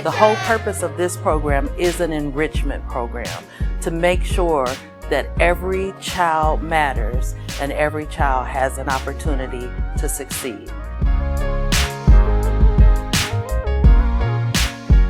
The whole purpose of this program is an enrichment program to make sure that every child matters and every child has an opportunity to succeed.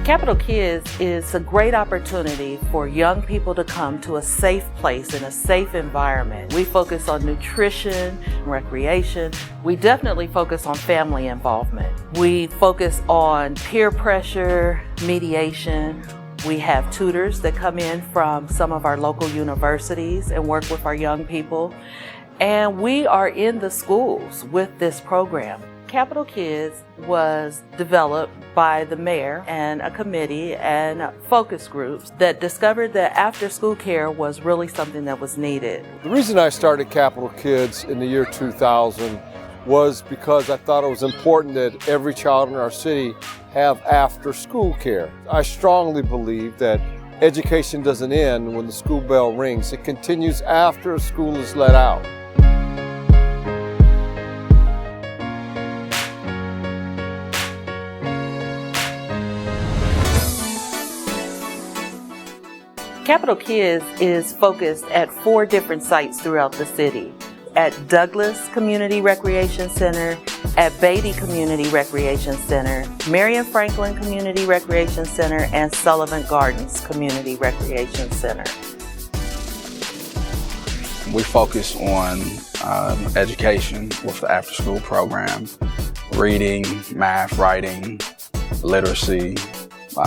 Capital Kids is a great opportunity for young people to come to a safe place in a safe environment. We focus on nutrition, recreation. We definitely focus on family involvement. We focus on peer pressure, mediation. We have tutors that come in from some of our local universities and work with our young people. And we are in the schools with this program. Capital Kids was developed by the mayor and a committee and focus groups that discovered that after-school care was really something that was needed. The reason I started Capital Kids in the year 2000 was because I thought it was important that every child in our city have after-school care. I strongly believe that education doesn't end when the school bell rings. It continues after school is let out. Capital Kids is focused at 4 different sites throughout the city. At Douglas Community Recreation Center, at Beatty Community Recreation Center, Marion Franklin Community Recreation Center, and Sullivan Gardens Community Recreation Center. We focus on education with the after-school program, reading, math, writing, literacy.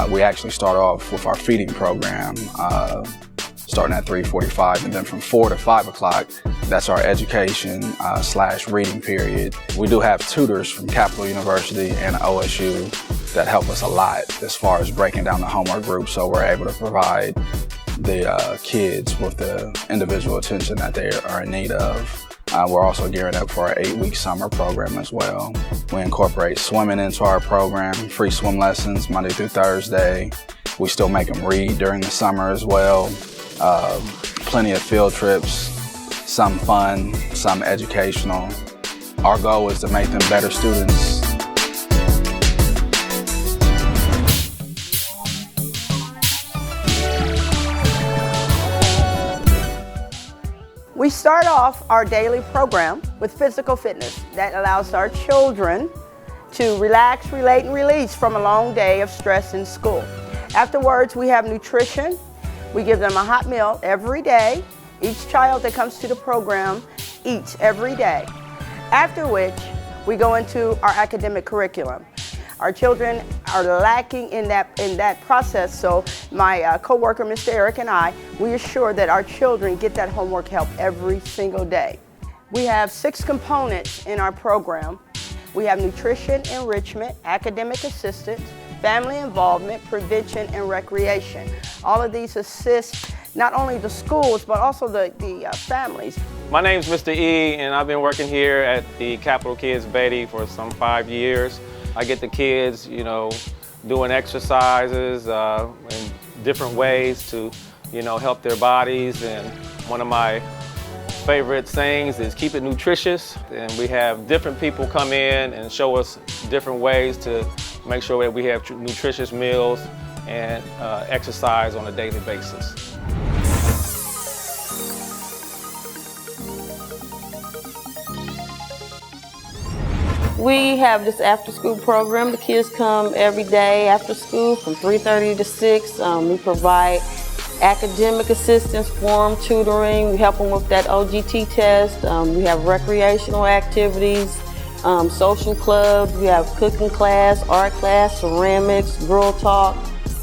We actually start off with our feeding program, starting at 3:45, and then from 4 to 5 o'clock, that's our education / reading period. We do have tutors from Capital University and OSU that help us a lot as far as breaking down the homework group, so we're able to provide the kids with the individual attention that they are in need of. We're also gearing up for our 8-week summer program as well. We incorporate swimming into our program, free swim lessons Monday through Thursday. We still make them read during the summer as well. Plenty of field trips, some fun, some educational. Our goal is to make them better students. We start off our daily program with physical fitness that allows our children to relax, relate, and release from a long day of stress in school. Afterwards, we have nutrition. We give them a hot meal every day. Each child that comes to the program eats every day. After which, we go into our academic curriculum. Our children are lacking in that process, so my co-worker, Mr. Eric, and I, we assure that our children get that homework help every single day. We have 6 components in our program. We have nutrition, enrichment, academic assistance, family involvement, prevention, and recreation. All of these assist not only the schools, but also the families. My name's Mr. E, and I've been working here at the Capital Kids Beatty for some 5 years. I get the kids, doing exercises in different ways to, help their bodies. And one of my favorite things is keep it nutritious. And we have different people come in and show us different ways to make sure that we have nutritious meals and exercise on a daily basis. We have this after-school program. The kids come every day after school from 3:30 to 6. We provide academic assistance for them, tutoring. We help them with that OGT test. We have recreational activities, social clubs. We have cooking class, art class, ceramics, girl talk.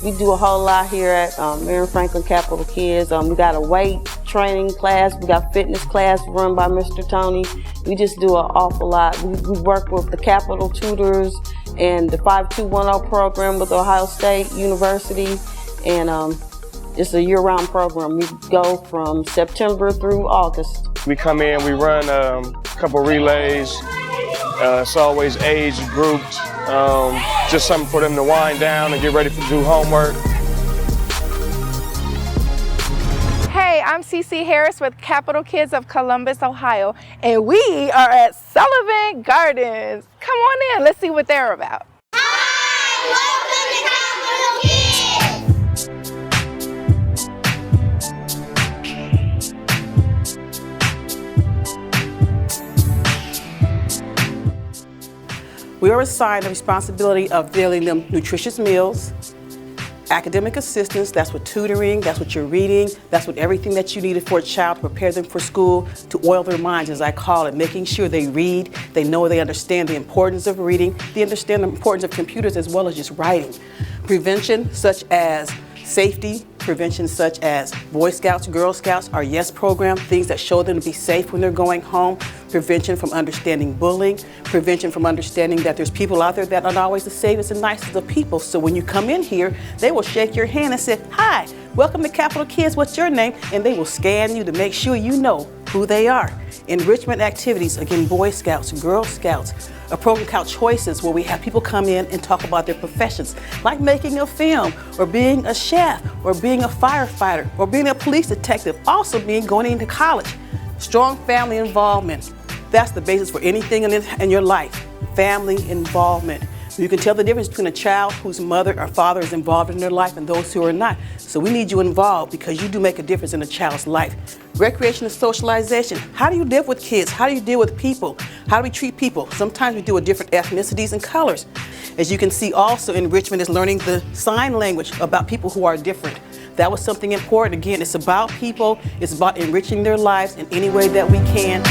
We do a whole lot here at Marion Franklin Capital Kids. We got a weight training class. We got fitness class run by Mr. Tony. We just do an awful lot. We work with the Capital Tutors and the 5210 program with Ohio State University. And it's a year-round program. We go from September through August. We come in, we run a couple relays. It's always age grouped. Just something for them to wind down and get ready to do homework. Hey, I'm Cece Harris with Capital Kids of Columbus, Ohio, and we are at Sullivan Gardens. Come on in, let's see what they're about. Hi, welcome to Capital We're assigned the responsibility of dealing them nutritious meals, academic assistance, that's with tutoring, that's what you're reading, that's with everything that you needed for a child to prepare them for school, to oil their minds, as I call it, making sure they read, they know they understand the importance of reading, they understand the importance of computers as well as just writing. Prevention such as safety, prevention such as Boy Scouts, Girl Scouts, our YES program, things that show them to be safe when they're going home, prevention from understanding bullying, prevention from understanding that there's people out there that aren't always the safest and nicest of people. So when you come in here, they will shake your hand and say, "Hi, welcome to Capital Kids, what's your name?" And they will scan you to make sure you know who they are. Enrichment activities, again, Boy Scouts, Girl Scouts, a program called Choices, where we have people come in and talk about their professions, like making a film, or being a chef, or being a firefighter, or being a police detective, also being going into college. Strong family involvement. That's the basis for anything in your life, family involvement. You can tell the difference between a child whose mother or father is involved in their life and those who are not. So we need you involved because you do make a difference in a child's life. Recreation and socialization. How do you live with kids? How do you deal with people? How do we treat people? Sometimes we deal with different ethnicities and colors. As you can see also, enrichment is learning the sign language about people who are different. That was something important. Again, it's about people. It's about enriching their lives in any way that we can.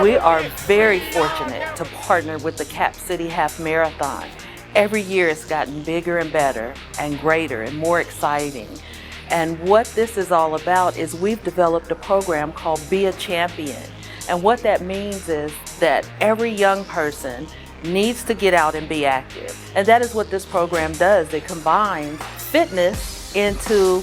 We are very fortunate to partner with the Cap City Half Marathon. Every year it's gotten bigger and better and greater and more exciting. And what this is all about is we've developed a program called Be a Champion. And what that means is that every young person needs to get out and be active. And that is what this program does. It combines fitness into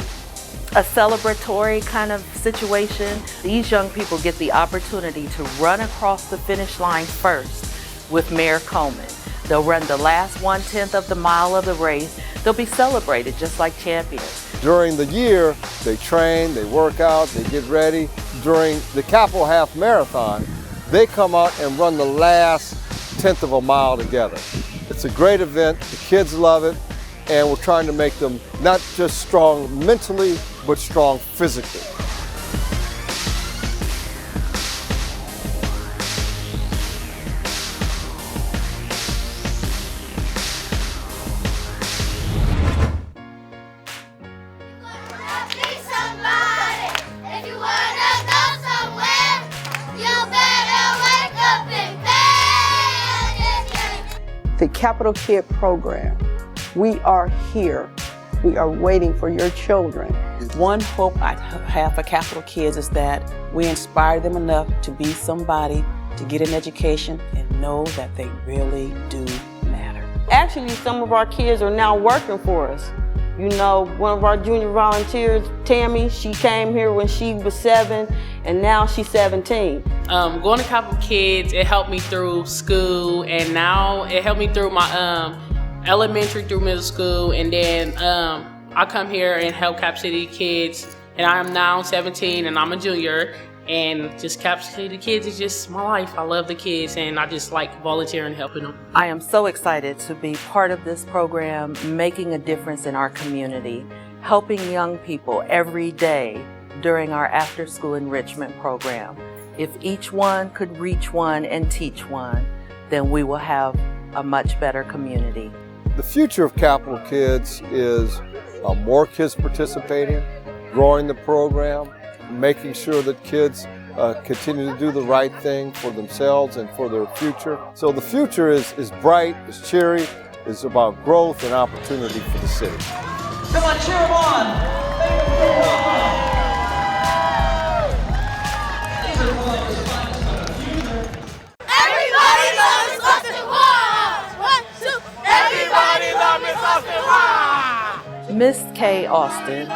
a celebratory kind of situation. These young people get the opportunity to run across the finish line first with Mayor Coleman. They'll run the last 1/10 of the mile of the race. They'll be celebrated just like champions. During the year, they train, they work out, they get ready. During the Capital Half Marathon, they come out and run the last 1/10 of a mile together. It's a great event, the kids love it, and we're trying to make them not just strong mentally, but strong physically. The Capital Kid program, we are here. We are waiting for your children. One hope I have for Capital Kids is that we inspire them enough to be somebody, to get an education, and know that they really do matter. Actually, some of our kids are now working for us. You know, one of our junior volunteers, Tammy, she came here when she was 7, and now she's 17. Going to Capital Kids, it helped me through school, and now it helped me through my elementary through middle school, and then I come here and help Cap City Kids, and I am now 17 and I'm a junior, and just Cap City Kids is just my life. I love the kids and I just like volunteering and helping them. I am so excited to be part of this program, making a difference in our community, helping young people every day during our after-school enrichment program. If each one could reach one and teach one, then we will have a much better community. The future of Capital Kids is more kids participating, growing the program, making sure that kids continue to do the right thing for themselves and for their future. So the future is bright, is cheery, is about growth and opportunity for the city. Come on, cheer them on! Miss Kay Austin,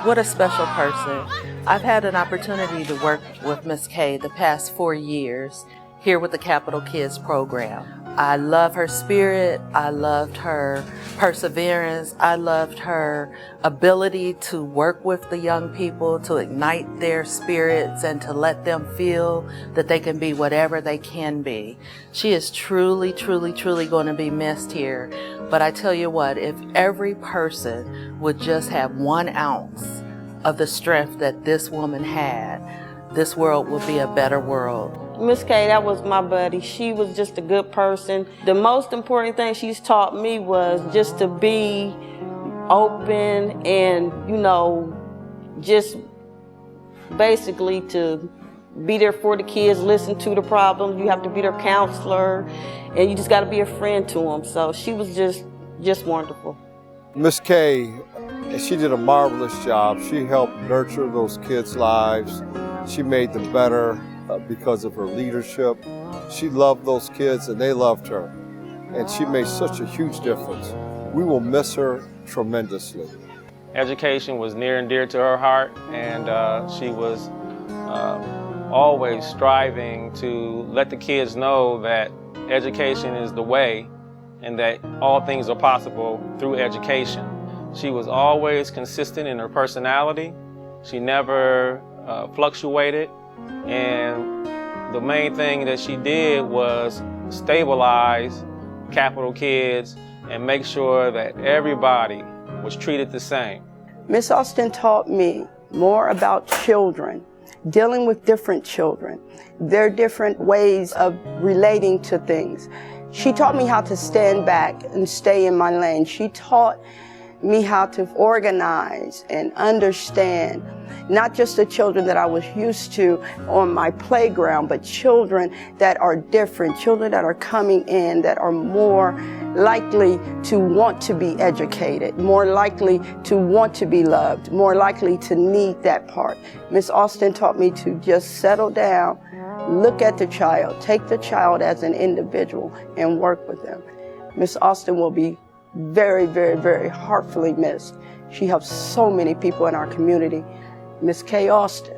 what a special person. I've had an opportunity to work with Miss Kay the past 4 years, here with the Capital Kids program. I love her spirit, I loved her perseverance, I loved her ability to work with the young people, to ignite their spirits and to let them feel that they can be whatever they can be. She is truly, truly, truly going to be missed here. But I tell you what, if every person would just have 1 ounce of the strength that this woman had, this world would be a better world. Miss K, that was my buddy. She was just a good person. The most important thing she's taught me was just to be open and, just basically to be there for the kids, listen to the problems. You have to be their counselor, and you just got to be a friend to them. So she was just wonderful. Miss K, she did a marvelous job. She helped nurture those kids' lives. She made them better because of her leadership. She loved those kids and they loved her. And she made such a huge difference. We will miss her tremendously. Education was near and dear to her heart, and she was always striving to let the kids know that education is the way and that all things are possible through education. She was always consistent in her personality. She never fluctuated, and the main thing that she did was stabilize Capital Kids and make sure that everybody was treated the same. Miss Austin taught me more about children, dealing with different children, their different ways of relating to things. She taught me how to stand back and stay in my lane. She taught me how to organize and understand not just the children that I was used to on my playground, but children that are different, children that are coming in that are more likely to want to be educated, more likely to want to be loved, more likely to need that part. Miss Austin taught me to just settle down, look at the child, take the child as an individual and work with them. Miss Austin will be very, very, very heartfully missed. She helps so many people in our community. Miss K. Austin,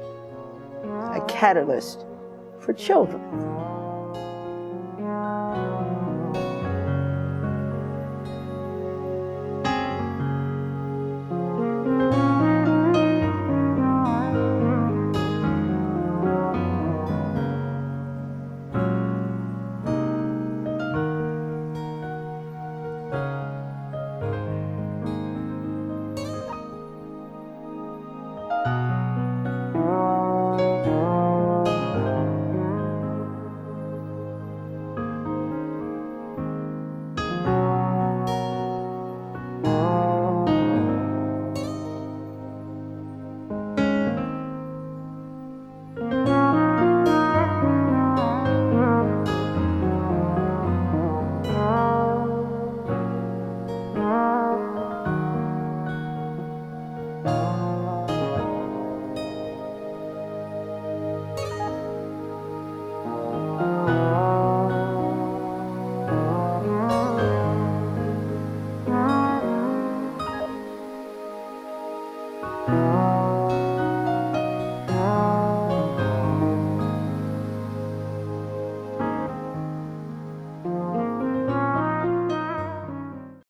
a catalyst for children.